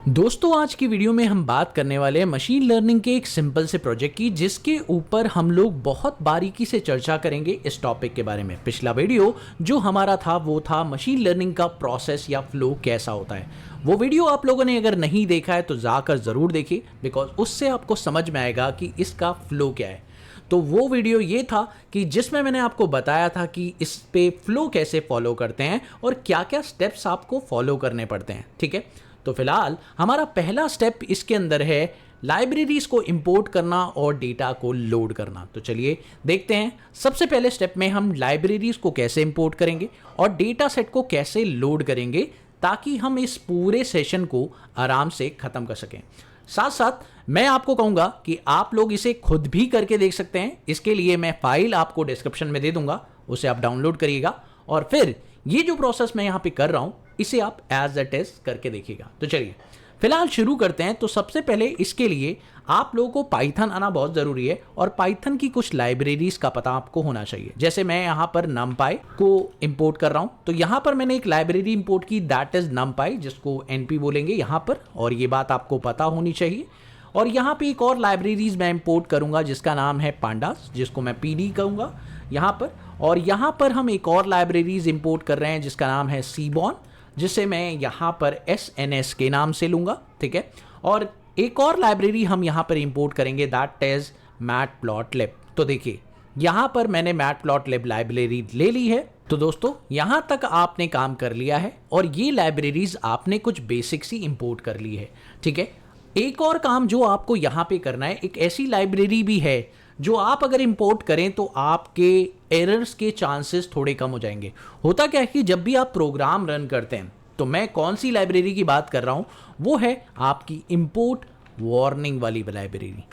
दोस्तों आज की वीडियो में हम बात करने वाले हैं मशीन लर्निंग के एक सिंपल से प्रोजेक्ट की, जिसके ऊपर हम लोग बहुत बारीकी से चर्चा करेंगे इस टॉपिक के बारे में। पिछला वीडियो जो हमारा था वो था मशीन लर्निंग का प्रोसेस या फ्लो कैसा होता है। वो वीडियो आप लोगों ने अगर नहीं देखा है तो जाकर ज़रूर देखिए, बिकॉज उससे आपको समझ में आएगा कि इसका फ्लो क्या है। तो वो वीडियो ये था कि जिसमें मैंने आपको बताया था कि इस पे फ्लो कैसे फॉलो करते हैं और क्या क्या स्टेप्स आपको फॉलो करने पड़ते हैं। ठीक है, तो फिलहाल हमारा पहला स्टेप इसके अंदर है लाइब्रेरीज को इंपोर्ट करना और डेटा को लोड करना। तो चलिए देखते हैं सबसे पहले स्टेप में हम लाइब्रेरीज को कैसे इंपोर्ट करेंगे और डेटा सेट को कैसे लोड करेंगे, ताकि हम इस पूरे सेशन को आराम से ख़त्म कर सकें। साथ साथ मैं आपको कहूँगा कि आप लोग इसे खुद भी करके देख सकते हैं। इसके लिए मैं फाइल आपको डिस्क्रिप्शन में दे दूंगा, उसे आप डाउनलोड करिएगा और फिर ये जो प्रोसेस मैं यहाँ पे कर रहा हूँ इसे आप एज अ टेस्ट करके देखिएगा। तो चलिए फिलहाल शुरू करते हैं। तो सबसे पहले इसके लिए आप लोगों को पाइथन आना बहुत ज़रूरी है और पाइथन की कुछ लाइब्रेरीज का पता आपको होना चाहिए। जैसे मैं यहाँ पर numpy को इंपोर्ट कर रहा हूँ, तो यहाँ पर मैंने एक लाइब्रेरी इंपोर्ट की, दैट इज numpy, जिसको np बोलेंगे यहाँ पर, और ये बात आपको पता होनी चाहिए। और यहाँ पे एक और लाइब्रेरीज मैं इंपोर्ट करूँगा जिसका नाम है pandas, जिसको मैं pd कहूँगा यहाँ पर। और यहाँ पर हम एक और लाइब्रेरीज इंपोर्ट कर रहे हैं जिसका नाम है seaborn, जिसे मैं यहाँ पर SNS के नाम से लूँगा। ठीक है, और एक और लाइब्रेरी हम यहाँ पर इंपोर्ट करेंगे, दैट इज मैटप्लॉटलिब। तो देखिए यहाँ पर मैंने मैटप्लॉटलिब लाइब्रेरी ले ली है। तो दोस्तों यहाँ तक आपने काम कर लिया है और ये लाइब्रेरीज आपने कुछ बेसिक्स ही इंपोर्ट कर ली है। ठीक है, एक और काम जो आपको यहाँ पे करना है, एक ऐसी लाइब्रेरी भी है जो आप अगर इंपोर्ट करें तो आपके एरर्स के चांसेस थोड़े कम हो जाएंगे। होता क्या है कि जब भी आप प्रोग्राम रन करते हैं, तो मैं कौन सी लाइब्रेरी की बात कर रहा हूँ, वो है आपकी इंपोर्ट वार्निंग वाली लाइब्रेरी।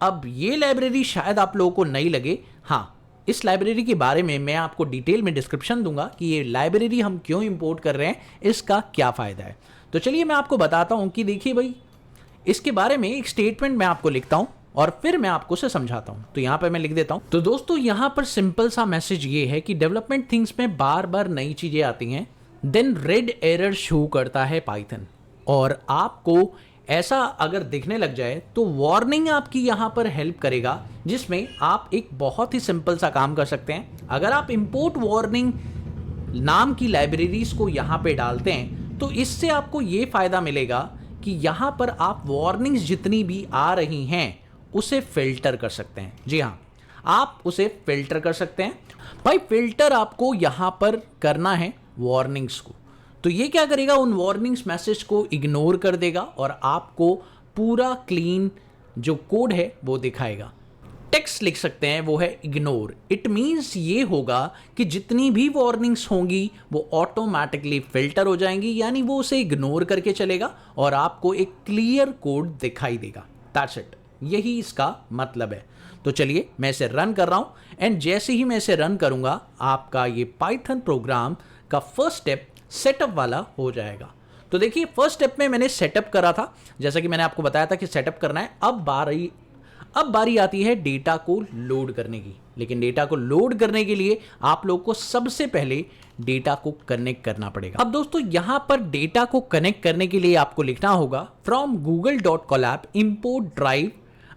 अब ये लाइब्रेरी शायद आप लोगों को नहीं लगे, हाँ इस लाइब्रेरी के बारे में मैं आपको डिटेल में डिस्क्रिप्शन दूंगा कि ये लाइब्रेरी हम क्यों इंपोर्ट कर रहे हैं, इसका क्या फ़ायदा है। तो चलिए मैं आपको बताता हूँ कि देखिए भाई, इसके बारे में एक स्टेटमेंट मैं आपको लिखता हूँ और फिर मैं आपको उसे समझाता हूँ। तो यहाँ पर मैं लिख देता हूँ। तो दोस्तों यहाँ पर सिंपल सा मैसेज ये है कि डेवलपमेंट थिंग्स में बार बार नई चीज़ें आती हैं, देन रेड एरर शो करता है पाइथन, और आपको ऐसा अगर दिखने लग जाए तो वार्निंग आपकी यहाँ पर हेल्प करेगा, जिसमें आप एक बहुत ही सिंपल सा काम कर सकते हैं। अगर आप इंपोर्ट वार्निंग नाम की लाइब्रेरीज को यहाँ पे डालते हैं तो इससे आपको ये फ़ायदा मिलेगा कि यहाँ पर आप वार्निंग्स जितनी भी आ रही हैं उसे फिल्टर कर सकते हैं। जी हाँ, आप उसे फिल्टर कर सकते हैं। भाई फिल्टर आपको यहाँ पर करना है वार्निंग्स को, तो ये क्या करेगा, उन वार्निंग्स मैसेज को इग्नोर कर देगा और आपको पूरा क्लीन जो कोड है वो दिखाएगा। टेक्स्ट लिख सकते हैं, वो है इग्नोर। इट मीन्स ये होगा कि जितनी भी वार्निंग्स होंगी वो ऑटोमेटिकली फिल्टर हो जाएंगी, यानी वो उसे इग्नोर करके चलेगा और आपको एक क्लियर कोड दिखाई देगा। दैट्स इट, यही इसका मतलब है। तो चलिए मैं इसे रन कर रहा हूँ, एंड जैसे ही मैं इसे रन करूँगा आपका ये पाइथन प्रोग्राम का फर्स्ट स्टेप सेटअप वाला हो जाएगा। तो देखिए फर्स्ट स्टेप में मैंने सेटअप करा था, जैसा कि मैंने आपको बताया था कि सेटअप करना है। अब बारी आती है डेटा को लोड करने की। लेकिन डेटा को लोड करने के लिए आप लोग को सबसे पहले डेटा को कनेक्ट करना पड़ेगा। अब दोस्तों यहाँ पर डेटा को कनेक्ट करने के लिए आपको लिखना होगा फ्रॉम google.colab import drive।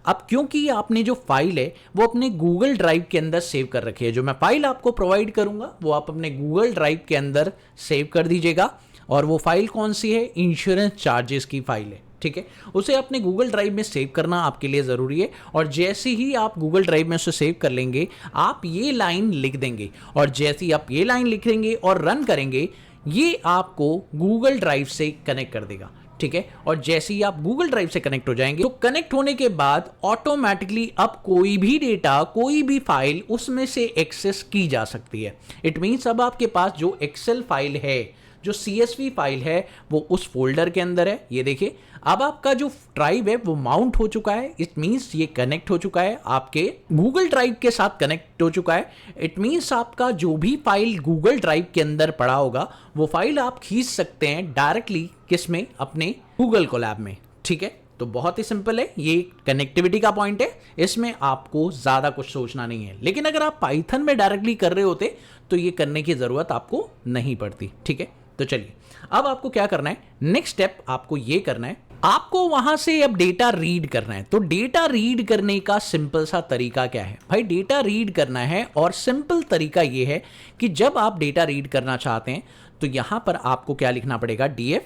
अब क्योंकि आपने जो फाइल है वो अपने गूगल ड्राइव के अंदर सेव कर रखी है, जो मैं फाइल आपको प्रोवाइड करूंगा वो आप अपने गूगल ड्राइव के अंदर सेव कर दीजिएगा। और वो फाइल कौन सी है, इंश्योरेंस चार्जेस की फाइल है। ठीक है, उसे अपने गूगल ड्राइव में सेव करना आपके लिए ज़रूरी है। और जैसे ही आप गूगल ड्राइव में उसे सेव कर लेंगे, आप ये लाइन लिख देंगे, और जैसे ही आप ये लाइन लिखेंगे और रन करेंगे, ये आपको गूगल ड्राइव से कनेक्ट कर देगा। ठीक है, और जैसे ही आप गूगल ड्राइव से कनेक्ट हो जाएंगे, तो कनेक्ट होने के बाद ऑटोमेटिकली अब कोई भी डेटा, कोई भी फाइल उसमें से एक्सेस की जा सकती है। इट मीन्स अब आपके पास जो एक्सेल फाइल है, जो CSV फाइल है, वो उस फोल्डर के अंदर है। ये देखिए अब आपका जो ड्राइव है वो माउंट हो चुका है। इट मीन्स ये कनेक्ट हो चुका है, आपके गूगल ड्राइव के साथ कनेक्ट हो चुका है। इट मीन्स आपका जो भी फाइल गूगल ड्राइव के अंदर पड़ा होगा वो फाइल आप खींच सकते हैं डायरेक्टली किसमें, अपने गूगल कोलैब में। ठीक है, तो बहुत ही सिंपल है, ये कनेक्टिविटी का पॉइंट है, इसमें आपको ज़्यादा कुछ सोचना नहीं है। लेकिन अगर आप पाइथन में डायरेक्टली कर रहे होते तो ये करने की ज़रूरत आपको नहीं पड़ती। ठीक है, तो चलिए अब आपको क्या करना है, नेक्स्ट स्टेप आपको ये करना है आपको वहां से अब डेटा रीड करना है। तो डेटा रीड करने का सिंपल सा तरीका क्या है भाई? डेटा रीड करना है और सिंपल तरीका यह है कि जब आप डेटा रीड करना चाहते हैं तो यहां पर आपको क्या लिखना पड़ेगा? df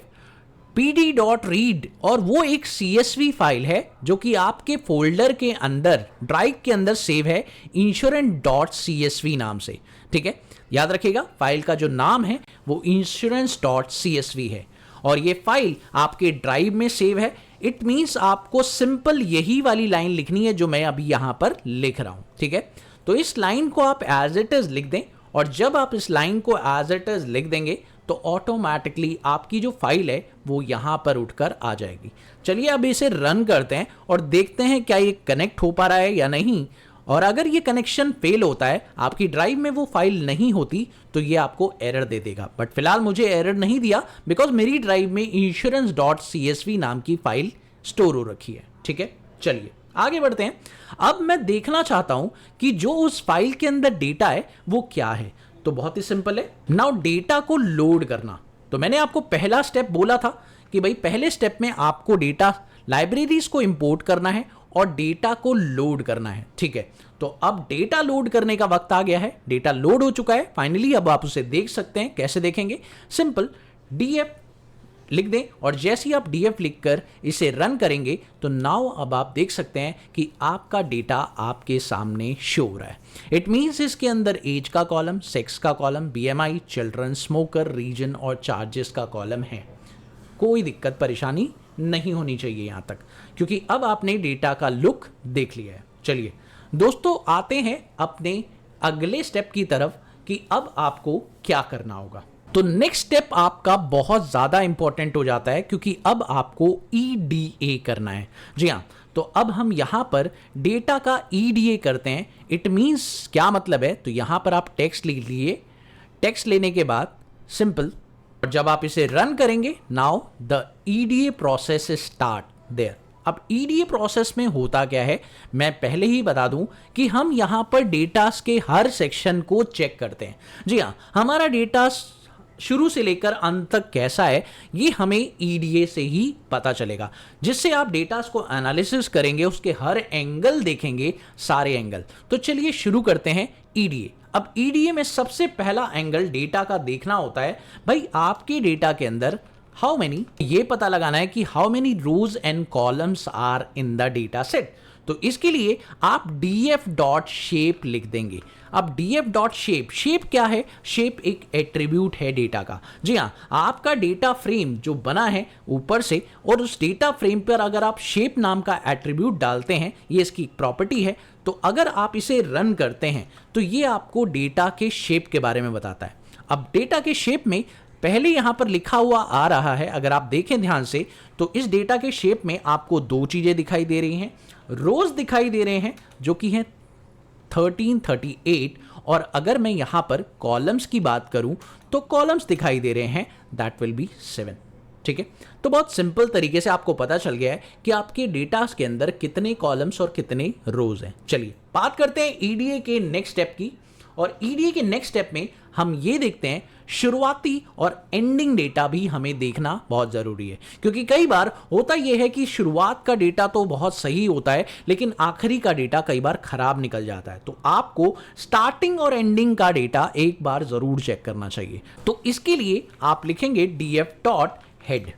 pd.read, और वो एक CSV फाइल है जो कि आपके फोल्डर के अंदर, ड्राइव के अंदर सेव है insurance.csv नाम से। ठीक है, याद रखिएगा फाइल का जो नाम है वो insurance.csv है और ये फाइल आपके ड्राइव में सेव है। इट मींस आपको सिंपल यही वाली लाइन लिखनी है जो मैं अभी यहां पर लिख रहा हूं। ठीक है, तो इस लाइन को आप एज इट इज लिख दें और जब आप इस लाइन को एज इट इज लिख देंगे तो ऑटोमेटिकली आपकी जो फाइल है वो यहां पर उठकर आ जाएगी। चलिए अब इसे रन करते हैं और देखते हैं क्या ये कनेक्ट हो पा रहा है या नहीं। और अगर ये कनेक्शन फेल होता है, आपकी ड्राइव में वो फाइल नहीं होती, तो ये आपको एरर दे देगा। बट फिलहाल मुझे एरर नहीं दिया बिकॉज मेरी ड्राइव में insurance.csv नाम की फाइल स्टोर हो रखी है। ठीक है, चलिए आगे बढ़ते हैं। अब मैं देखना चाहता हूं कि जो उस फाइल के अंदर डेटा है वो क्या है। तो बहुत ही सिंपल है, नाउ डेटा को लोड करना। तो मैंने आपको पहला स्टेप बोला था कि भाई पहले स्टेप में आपको डेटा लाइब्रेरीज को इंपोर्ट करना है और डेटा को लोड करना है। ठीक है, तो अब डेटा लोड करने का वक्त आ गया है। डेटा लोड हो चुका है फाइनली। अब आप उसे देख सकते हैं। कैसे देखेंगे? सिंपल df लिख दें और जैसे ही आप df लिखकर इसे रन करेंगे तो नाउ अब आप देख सकते हैं कि आपका डेटा आपके सामने शो हो रहा है। इट मींस इसके अंदर एज का कॉलम, सेक्स का column, BMI, children, smoker, region और चार्जेस का कॉलम है। कोई दिक्कत परेशानी नहीं होनी चाहिए यहां तक, क्योंकि अब आपने डेटा का लुक देख लिया है। चलिए दोस्तों आते हैं अपने अगले स्टेप की तरफ कि अब आपको क्या करना होगा। तो नेक्स्ट स्टेप आपका बहुत ज्यादा इंपॉर्टेंट हो जाता है क्योंकि अब आपको EDA करना है। जी हाँ, तो अब हम यहां पर डेटा का EDA करते हैं। इट मींस क्या मतलब है? तो यहां पर आप टेक्स्ट लिख लिए। टेक्स्ट लेने के बाद सिंपल, और जब आप इसे रन करेंगे now the EDA process start there. अब EDA प्रोसेस में होता क्या है मैं पहले ही बता दूं कि हम यहां पर डेटास के हर सेक्शन को चेक करते हैं। जी हाँ, हमारा डेटा शुरू से लेकर अंत तक कैसा है ये हमें EDA से ही पता चलेगा, जिससे आप डेटास को एनालिसिस करेंगे, उसके हर एंगल देखेंगे, सारे एंगल। तो चलिए शुरू करते हैं EDA। अब EDA में सबसे पहला एंगल डेटा का देखना होता है। भाई आपके डेटा के अंदर हाउ मेनी, ये पता लगाना है कि how many rows and columns are in the data set. तो इसके लिए आप df.shape लिख देंगे। अब df.shape, शेप क्या है? शेप एक एट्रीब्यूट है डेटा का। जी हाँ, आपका डेटा फ्रेम जो बना है ऊपर से, और उस डेटा फ्रेम पर अगर आप शेप नाम का एट्रीब्यूट डालते हैं, ये इसकी प्रॉपर्टी है, तो अगर आप इसे रन करते हैं तो ये आपको डेटा के शेप के बारे में बताता है। अब डेटा के शेप में पहले यहां पर लिखा हुआ आ रहा है, अगर आप देखें ध्यान से तो इस डेटा के शेप में आपको दो चीजें दिखाई दे रही हैं। रोज दिखाई दे रहे हैं जो कि हैं 13, 38, और अगर मैं यहां पर कॉलम्स की बात करूं तो कॉलम्स दिखाई दे रहे हैं, दैट विल बी 7। ठीक है, तो बहुत सिंपल तरीके से आपको पता चल गया है कि आपके डेटा के अंदर कितने कॉलम्स और कितने रोज हैं। चलिए बात करते हैं EDA के नेक्स्ट स्टेप की। और EDA के नेक्स्ट स्टेप में हम ये देखते हैं शुरुआती और एंडिंग डेटा भी हमें देखना बहुत जरूरी है, क्योंकि कई बार होता यह है कि शुरुआत का डेटा तो बहुत सही होता है लेकिन आखिरी का डेटा कई बार खराब निकल जाता है। तो आपको स्टार्टिंग और एंडिंग का डेटा एक बार जरूर चेक करना चाहिए। तो इसके लिए आप लिखेंगे df.head।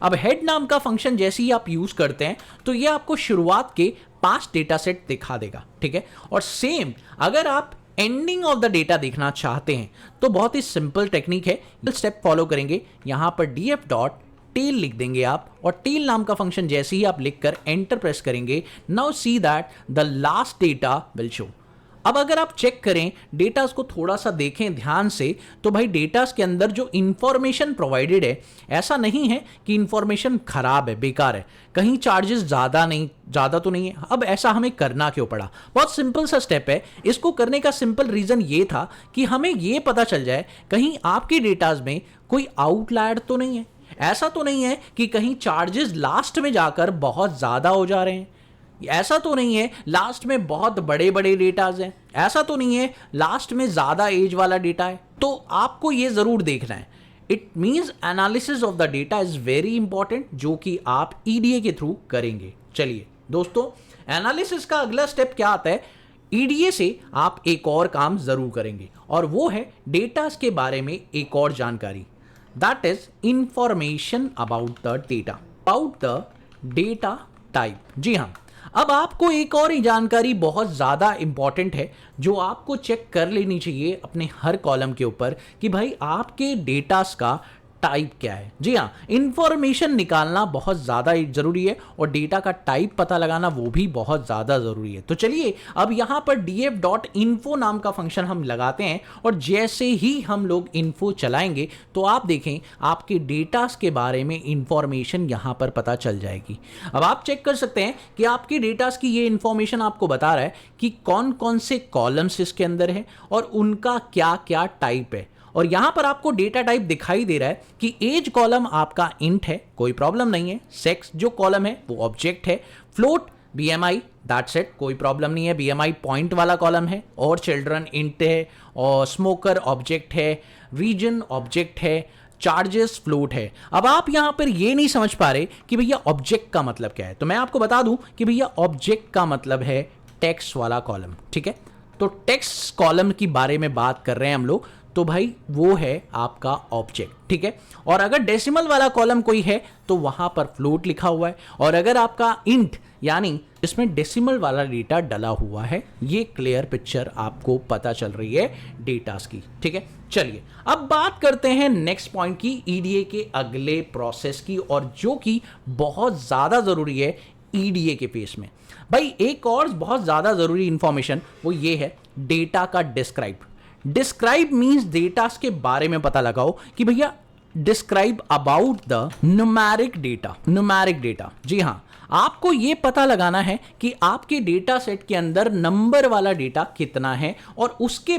अब हेड नाम का फंक्शन जैसे ही आप यूज करते हैं तो ये आपको शुरुआत के 5 डेटा सेट दिखा देगा। ठीक है, और सेम अगर आप एंडिंग ऑफ द डेटा देखना चाहते हैं तो बहुत ही सिंपल टेक्निक है, स्टेप फॉलो करेंगे। यहां पर df.tail लिख देंगे आप, और टेल नाम का फंक्शन जैसे ही आप लिखकर एंटर प्रेस करेंगे, now see that the last data will show. अब अगर आप चेक करें डेटा को थोड़ा सा देखें ध्यान से, तो भाई डेटा के अंदर जो इंफॉर्मेशन प्रोवाइडेड है, ऐसा नहीं है कि इंफॉर्मेशन खराब है, बेकार है, कहीं चार्जेस ज़्यादा तो नहीं है। अब ऐसा हमें करना क्यों पड़ा? बहुत सिंपल सा स्टेप है। इसको करने का सिंपल रीज़न ये था कि हमें ये पता चल जाए कहीं आपके डेटाज में कोई आउटलायर तो नहीं है। ऐसा तो नहीं है कि कहीं चार्जेस लास्ट में जाकर बहुत ज़्यादा हो जा रहे हैं, ऐसा तो नहीं है लास्ट में बहुत बड़े बड़े डेटाज हैं, ऐसा तो नहीं है लास्ट में ज़्यादा एज वाला डेटा है। तो आपको ये ज़रूर देखना है। It means analysis of the data is very important, जो कि आप ईडीए के थ्रू करेंगे। चलिए दोस्तों, एनालिसिस का अगला स्टेप क्या आता है? ईडीए से आप एक और काम जरूर करेंगे और वो है डेटा के बारे में एक और जानकारी, that is information about the data type. जी हाँ, अब आपको एक और ही जानकारी बहुत ज़्यादा इंपॉर्टेंट है जो आपको चेक कर लेनी चाहिए अपने हर कॉलम के ऊपर कि भाई आपके डेटास का टाइप क्या है। जी हाँ, इंफॉर्मेशन निकालना बहुत ज़्यादा ज़रूरी है और डेटा का टाइप पता लगाना वो भी बहुत ज़्यादा ज़रूरी है। तो चलिए अब यहाँ पर df.info नाम का फंक्शन हम लगाते हैं और जैसे ही हम लोग इन्फो चलाएंगे तो आप देखें आपके डेटास के बारे में इंफॉर्मेशन यहाँ पर पता चल जाएगी। अब आप चेक कर सकते हैं कि आपके डेटास की ये इंफॉर्मेशन आपको बता रहा है कि कौन कौन से कॉलम्स इसके अंदर है और उनका क्या क्या टाइप है। और यहां पर आपको डेटा टाइप दिखाई दे रहा है कि एज कॉलम आपका इंट है, कोई प्रॉब्लम नहीं है। सेक्स जो कॉलम है वो ऑब्जेक्ट है। फ्लोट बीएमआई, दैट्स इट, कोई प्रॉब्लम नहीं है, बीएमआई पॉइंट वाला कॉलम है। और चिल्ड्रन इंट है और स्मोकर ऑब्जेक्ट है, रीजन ऑब्जेक्ट है, चार्जेस फ्लोट है। अब आप यहां पर ये नहीं समझ पा रहे कि भैया ऑब्जेक्ट का मतलब क्या है, तो मैं आपको बता दूं कि भैया ऑब्जेक्ट का मतलब है टेक्स्ट वाला कॉलम। ठीक है, तो टेक्स्ट कॉलम की बारे में बात कर रहे हैं हम लोग, तो भाई वो है आपका ऑब्जेक्ट। ठीक है, और अगर डेसिमल वाला कॉलम कोई है तो वहां पर फ्लोट लिखा हुआ है, और अगर आपका इंट यानी इसमें डेसिमल वाला डेटा डला हुआ है, ये क्लियर पिक्चर आपको पता चल रही है डेटास की। ठीक है, चलिए अब बात करते हैं नेक्स्ट पॉइंट की, ईडीए के अगले प्रोसेस की, और जो कि बहुत ज्यादा जरूरी है ईडीए के फेस में। भाई एक और बहुत ज्यादा जरूरी इंफॉर्मेशन वो ये है डेटा का डिस्क्राइब। डिस्क्राइब मीन्स डेटा के बारे में पता लगाओ कि भैया describe about the numeric data. जी हां, आपको यह पता लगाना है कि आपके डेटा सेट के अंदर नंबर वाला डेटा कितना है और उसके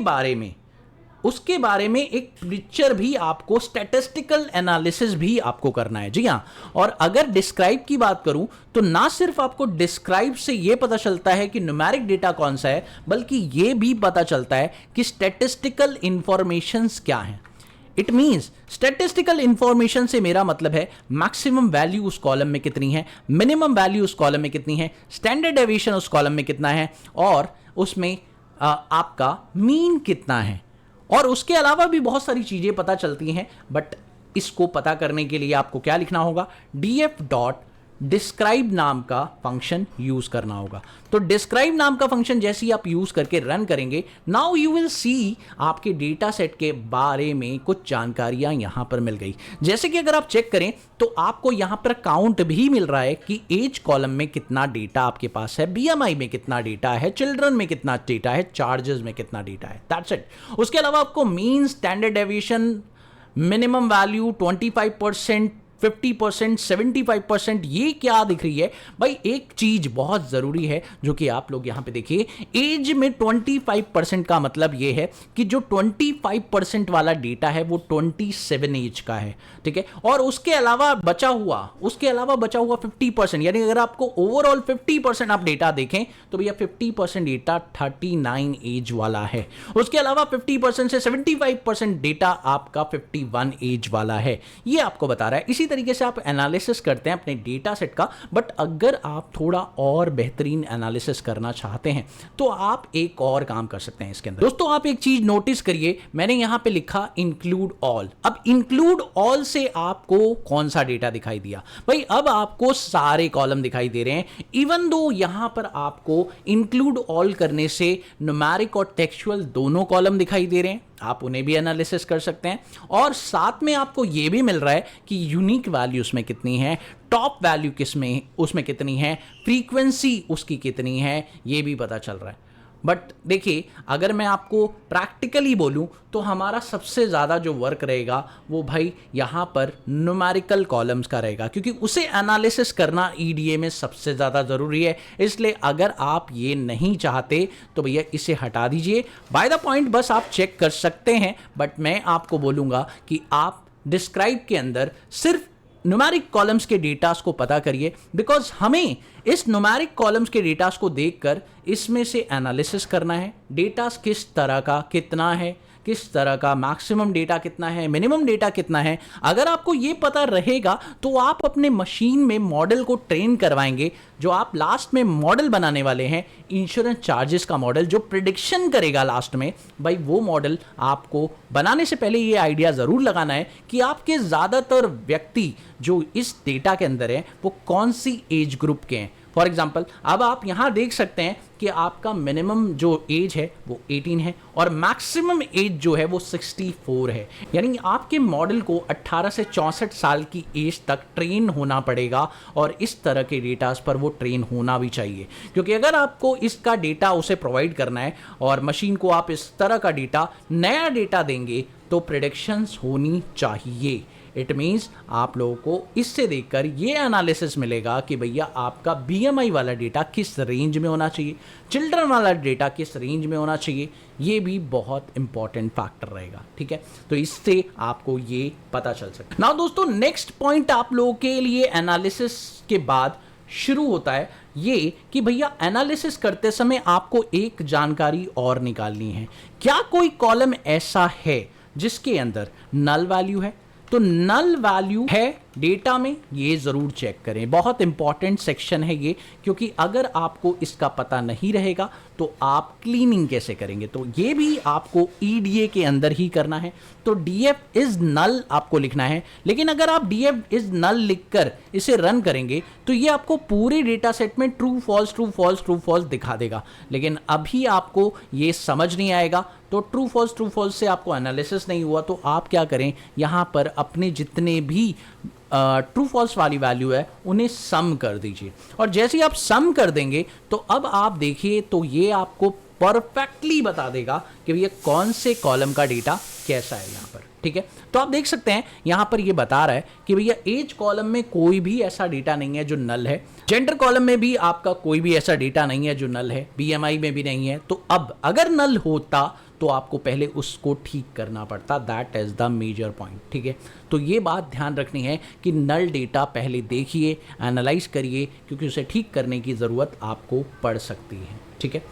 बारे में एक पिक्चर भी आपको, स्टैटिस्टिकल एनालिसिस भी आपको करना है। जी हाँ, और अगर डिस्क्राइब की बात करूं तो ना सिर्फ आपको डिस्क्राइब से यह पता चलता है कि न्यूमेरिक डेटा कौन सा है, बल्कि यह भी पता चलता है कि स्टैटिस्टिकल इंफॉर्मेशंस क्या हैं। इट मीन्स स्टैटिस्टिकल इंफॉर्मेशन से मेरा मतलब है मैक्सिमम वैल्यू उस कॉलम में कितनी है, मिनिमम वैल्यू उस कॉलम में कितनी है, स्टैंडर्ड डेविएशन उस कॉलम में कितना है, और उसमें आपका मीन कितना है। और उसके अलावा भी बहुत सारी चीजें पता चलती हैं, बट इसको पता करने के लिए आपको क्या लिखना होगा, df.describe नाम का फंक्शन यूज करना होगा। तो डिस्क्राइब नाम का फंक्शन जैसे ही आप यूज करके रन करेंगे, नाउ यू विल सी आपके डेटा सेट के बारे में कुछ जानकारियां यहां पर मिल गई। जैसे कि अगर आप चेक करें तो आपको यहां पर काउंट भी मिल रहा है कि एज कॉलम में कितना डेटा आपके पास है, बीएमआई में कितना डेटा है, चिल्ड्रन में कितना डेटा है, चार्जेस में कितना डेटा है, दैट्स इट। उसके अलावा आपको mean, standard deviation, minimum value 25%, 50%, 75%, ये क्या दिख रही है भाई। एक चीज बहुत जरूरी है जो कि आप लोग यहां पे देखिए, एज में 25% का मतलब ये है कि जो 25% वाला डेटा है वो 27 एज का है। ठीक है, और उसके अलावा बचा हुआ 50%, यानी अगर आपको ओवरऑल 50% आप डेटा देखें तो भैया 50% डेटा 39 एज वाला है। उसके अलावा 50% से 75% डेटा आपका 51 एज वाला है। ये आपको बता रहा है। इसी तरीके से आप एनालिसिस करते हैं अपने डेटा सेट का, बट अगर आप थोड़ा और बेहतरीन एनालिसिस करना चाहते हैं तो आप एक और काम कर सकते हैं इसके अंदर। दोस्तों आप एक चीज नोटिस करिए, मैंने यहां पे लिखा इंक्लूड ऑल। अब इंक्लूड ऑल से आपको कौन सा डेटा दिखाई दिया भाई, अब आपको सारे कॉलम दिखाई दे रहे हैं। इवन दो यहां पर आपको इंक्लूड ऑल करने से न्यूमेरिक और टेक्सचुअल दोनों कॉलम दिखाई दे रहे हैं, आप उन्हें भी एनालिसिस कर सकते हैं। और साथ में आपको यह भी मिल रहा है कि यूनिक वैल्यू उसमें कितनी है, टॉप वैल्यू किसमें उसमें कितनी है, फ्रीक्वेंसी उसकी कितनी है, यह भी पता चल रहा है। बट देखिए अगर मैं आपको प्रैक्टिकली बोलूं तो हमारा सबसे ज़्यादा जो वर्क रहेगा वो भाई यहाँ पर न्यूमेरिकल कॉलम्स का रहेगा, क्योंकि उसे एनालिसिस करना ईडीए में सबसे ज़्यादा ज़रूरी है। इसलिए अगर आप ये नहीं चाहते तो भैया इसे हटा दीजिए। बाय द पॉइंट बस आप चेक कर सकते हैं, बट मैं आपको बोलूँगा कि आप डिस्क्राइब के अंदर सिर्फ न्यूमेरिक कॉलम्स के डेटास को पता करिए, बिकॉज हमें इस न्यूमेरिक कॉलम्स के डेटास को देखकर इसमें से एनालिसिस करना है। डेटास किस तरह का कितना है, किस तरह का, मैक्सिमम डेटा कितना है, मिनिमम डेटा कितना है। अगर आपको ये पता रहेगा तो आप अपने मशीन में मॉडल को ट्रेन करवाएंगे। जो आप लास्ट में मॉडल बनाने वाले हैं, इंश्योरेंस चार्जेस का मॉडल जो प्रिडिक्शन करेगा लास्ट में, भाई वो मॉडल आपको बनाने से पहले ये आइडिया ज़रूर लगाना है कि आपके ज़्यादातर व्यक्ति जो इस डेटा के अंदर हैं वो कौन सी एज ग्रुप के हैं। फॉर एग्जाम्पल, अब आप यहाँ देख सकते हैं कि आपका मिनिमम जो एज है वो 18 है और मैक्सिमम एज जो है वो 64 है। यानी आपके मॉडल को 18 से 64 साल की एज तक ट्रेन होना पड़ेगा और इस तरह के डेटास पर वो ट्रेन होना भी चाहिए, क्योंकि अगर आपको इसका डेटा उसे प्रोवाइड करना है और मशीन को आप इस तरह का डेटा, नया डेटा देंगे तो प्रेडिक्शंस होनी चाहिए। इट मीन्स आप लोगों को इससे देखकर ये एनालिसिस मिलेगा कि भैया आपका बीएमआई वाला डेटा किस रेंज में होना चाहिए, चिल्ड्रन वाला डेटा किस रेंज में होना चाहिए। ये भी बहुत इंपॉर्टेंट फैक्टर रहेगा, ठीक है। तो इससे आपको ये पता चल सकता है। नाउ दोस्तों, नेक्स्ट पॉइंट आप लोगों के लिए एनालिसिस के बाद शुरू होता है ये कि भैया एनालिसिस करते समय आपको एक जानकारी और निकालनी है। क्या कोई कॉलम ऐसा है जिसके अंदर नल वैल्यू है? तो नल वैल्यू है डेटा में, ये ज़रूर चेक करें। बहुत इंपॉर्टेंट सेक्शन है ये, क्योंकि अगर आपको इसका पता नहीं रहेगा तो आप क्लीनिंग कैसे करेंगे। तो ये भी आपको ईडीए के अंदर ही करना है। तो डीएफ इज नल आपको लिखना है, लेकिन अगर आप डीएफ इज नल लिखकर इसे रन करेंगे तो ये आपको पूरे डेटा सेट में true false true false true false दिखा देगा। लेकिन अभी आपको ये समझ नहीं आएगा, तो ट्रू फॉल्स से आपको एनालिसिस नहीं हुआ। तो आप क्या करें, यहाँ पर अपने जितने भी ट्रू फॉल्स वाली वैल्यू है उन्हें सम कर दीजिए, और जैसे ही आप सम कर देंगे तो अब आप देखिए तो ये आपको परफेक्टली बता देगा कि भैया कौन से कॉलम का डेटा कैसा है यहाँ पर, ठीक है। तो आप देख सकते हैं यहाँ पर ये बता रहा है कि भैया एज कॉलम में कोई भी ऐसा डेटा नहीं है जो नल है, जेंडर कॉलम में भी आपका कोई भी ऐसा डेटा नहीं है जो नल है, बीएमआई में भी नहीं है। तो अब अगर नल होता तो आपको पहले उसको ठीक करना पड़ता। That is the major point, ठीक है। तो ये बात ध्यान रखनी है कि नल डेटा पहले देखिए, एनालाइज करिए, क्योंकि उसे ठीक करने की ज़रूरत आपको पड़ सकती है, ठीक है।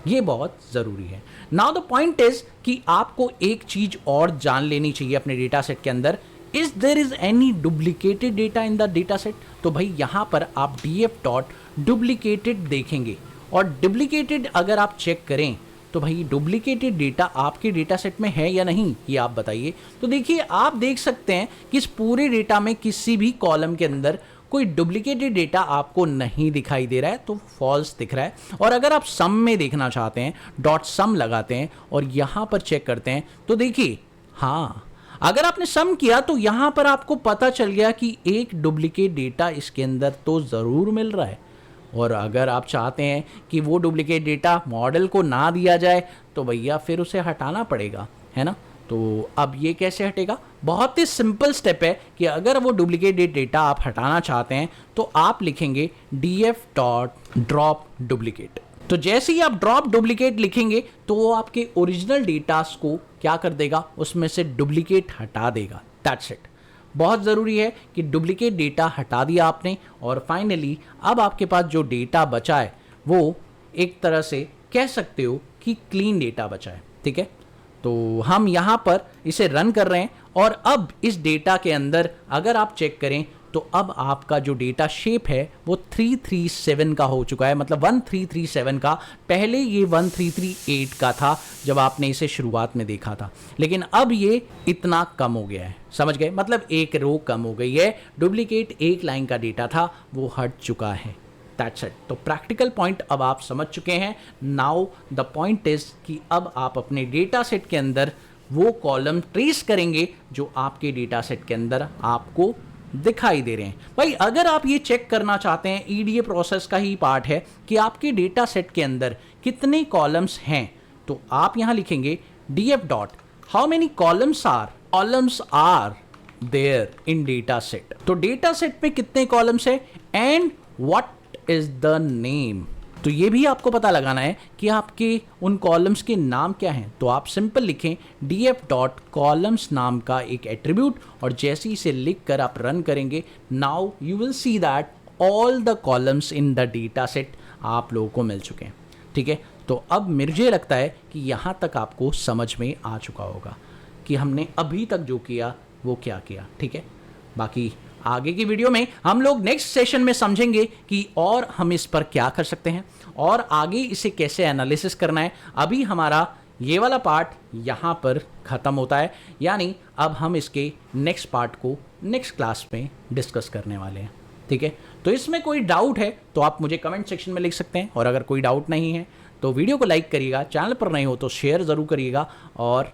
ये बहुत ज़रूरी है। नाउ द पॉइंट इज कि आपको एक चीज़ और जान लेनी चाहिए अपने डेटा सेट के अंदर, is there is any duplicated data in the data set. तो भाई यहाँ पर आप df.duplicated देखेंगे, और डुप्लीकेटेड अगर आप चेक करें तो भाई डुप्लीकेटेड डेटा आपके डेटा सेट में है या नहीं, ये आप बताइए। तो देखिए, आप देख सकते हैं कि इस पूरे डेटा में किसी भी कॉलम के अंदर कोई डुप्लीकेटेड डेटा आपको नहीं दिखाई दे रहा है, तो फॉल्स दिख रहा है। और अगर आप सम में देखना चाहते हैं, डॉट सम लगाते हैं और यहाँ पर चेक करते हैं, तो देखिए हाँ, अगर आपने सम किया तो यहाँ पर आपको पता चल गया कि एक डुप्लीकेट डेटा इसके अंदर तो ज़रूर मिल रहा है। और अगर आप चाहते हैं कि वो डुप्लीकेट डेटा मॉडल को ना दिया जाए तो भैया फिर उसे हटाना पड़ेगा, है ना। तो अब ये कैसे हटेगा? बहुत ही सिंपल स्टेप है कि अगर वो डुप्लीकेट डेटा आप हटाना चाहते हैं तो आप लिखेंगे df.drop_duplicate। तो जैसे ही आप ड्रॉप डुप्लीकेट लिखेंगे तो वो आपके ओरिजिनल डेटास को क्या कर देगा, उसमें से डुप्लीकेट हटा देगा। That's it. बहुत ज़रूरी है कि डुप्लीकेट डेटा हटा दिया आपने, और फाइनली अब आपके पास जो डेटा बचा है वो एक तरह से कह सकते हो कि क्लीन डेटा बचा है, ठीक है। तो हम यहाँ पर इसे रन कर रहे हैं, और अब इस डेटा के अंदर अगर आप चेक करें तो अब आपका जो डेटा शेप है वो 337 का हो चुका है, मतलब 1337 का। पहले ये 1338 का था जब आपने इसे शुरुआत में देखा था, लेकिन अब ये इतना कम हो गया है, समझ गए, मतलब एक रो कम हो गई है। डुप्लीकेट एक लाइन का डेटा था वो हट चुका है। That's it. तो प्रैक्टिकल पॉइंट अब आप समझ चुके हैं। नाउ द पॉइंट इज कि अब आप अपने डेटा सेट के अंदर वो कॉलम ट्रेस करेंगे जो आपके डेटा सेट के अंदर आपको दिखाई दे रहे हैं। भाई अगर आप ये चेक करना चाहते हैं, ईडीए प्रोसेस का ही पार्ट है कि आपके डेटा सेट के अंदर कितने कॉलम्स हैं, तो आप यहां लिखेंगे df.how many columns are there in data set। तो डेटा सेट में कितने कॉलम्स है and what is the name. तो ये भी आपको पता लगाना है कि आपके उन कॉलम्स के नाम क्या हैं। तो आप सिंपल लिखें df.columns नाम का एक एट्रीब्यूट, और जैसे ही इसे लिख कर आप रन करेंगे, now you will see that all the columns in the data set आप लोगों को मिल चुके हैं, ठीक है। तो अब मुझे लगता है कि यहाँ तक आपको समझ में आ चुका होगा कि हमने अभी तक जो किया वो क्या किया, ठीक है। बाकी आगे की वीडियो में हम लोग नेक्स्ट सेशन में समझेंगे कि और हम इस पर क्या कर सकते हैं और आगे इसे कैसे एनालिसिस करना है। अभी हमारा ये वाला पार्ट यहाँ पर ख़त्म होता है, यानी अब हम इसके नेक्स्ट पार्ट को नेक्स्ट क्लास में डिस्कस करने वाले हैं, ठीक है। तो इसमें कोई डाउट है तो आप मुझे कमेंट सेक्शन में लिख सकते हैं, और अगर कोई डाउट नहीं है तो वीडियो को लाइक करिएगा, चैनल पर नहीं हो तो शेयर ज़रूर करिएगा, और